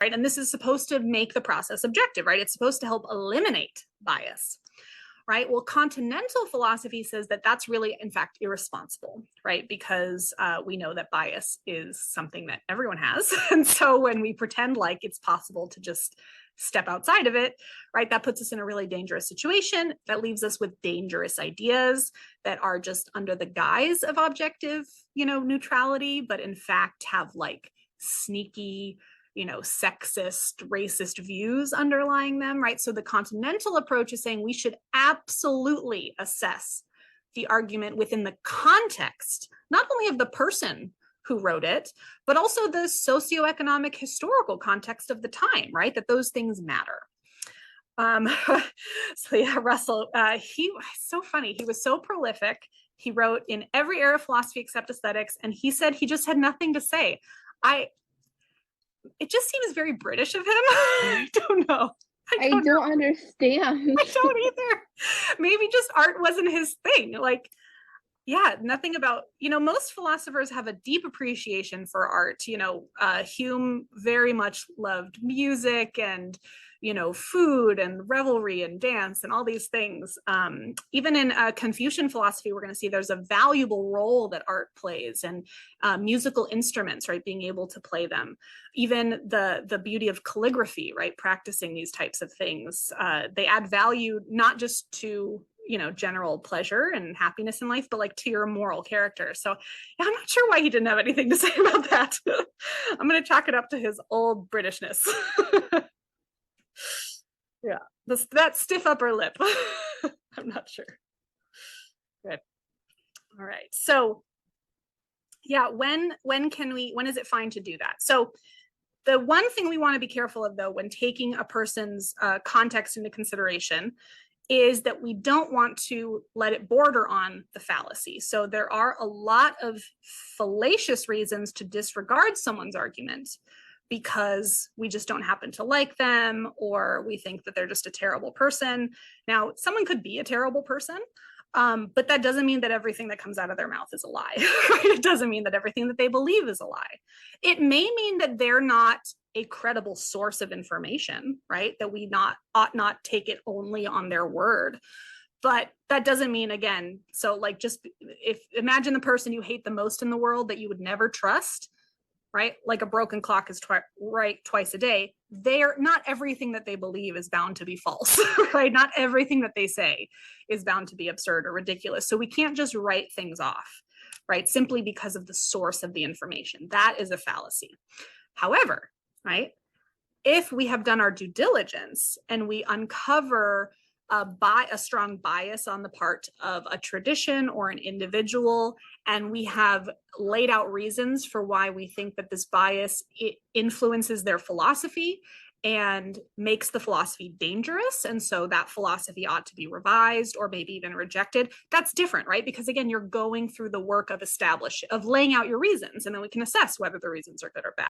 right? And this is supposed to make the process objective, right? It's supposed to help eliminate bias, right? Well, continental philosophy says that that's really, in fact, irresponsible, right? Because we know that bias is something that everyone has. And so when we pretend like it's possible to just step outside of it, right, that puts us in a really dangerous situation. That leaves us with dangerous ideas that are just under the guise of objective, neutrality, but in fact have like sneaky, sexist, racist views underlying them, right? So the continental approach is saying we should absolutely assess the argument within the context, not only of the person who wrote it, but also the socioeconomic historical context of the time, right? That those things matter. So yeah, Russell, he was so funny. He was so prolific. He wrote in every area of philosophy except aesthetics, and he said he just had nothing to say. It just seems very British of him. I don't know. I don't understand. I don't either. Maybe just art wasn't his thing. Like, yeah, nothing about, most philosophers have a deep appreciation for art. Hume very much loved music and, food and revelry and dance and all these things. Even in Confucian philosophy, we're going to see there's a valuable role that art plays, and musical instruments, right, being able to play them. Even the beauty of calligraphy, right, practicing these types of things. They add value not just to general pleasure and happiness in life, but like to your moral character. So yeah, I'm not sure why he didn't have anything to say about that. I'm going to chalk it up to his old Britishness. Yeah, that stiff upper lip. I'm not sure. Good. All right. So yeah, when is it fine to do that? So the one thing we want to be careful of, though, when taking a person's context into consideration, is that we don't want to let it border on the fallacy. So there are a lot of fallacious reasons to disregard someone's argument because we just don't happen to like them, or we think that they're just a terrible person. Now, someone could be a terrible person, but that doesn't mean that everything that comes out of their mouth is a lie. Right? It doesn't mean that everything that they believe is a lie. It may mean that they're not a credible source of information, right? That we ought not take it only on their word. But that doesn't mean, again, so like just imagine the person you hate the most in the world that you would never trust, right? Like a broken clock is right twice a day. Not everything that they believe is bound to be false, right? Not everything that they say is bound to be absurd or ridiculous. So we can't just write things off, right? Simply because of the source of the information. That is a fallacy. However, right, if we have done our due diligence and we uncover a strong bias on the part of a tradition or an individual, and we have laid out reasons for why we think that this bias influences their philosophy and makes the philosophy dangerous, and so that philosophy ought to be revised or maybe even rejected, that's different, right? Because again, you're going through the work of laying out your reasons, and then we can assess whether the reasons are good or bad.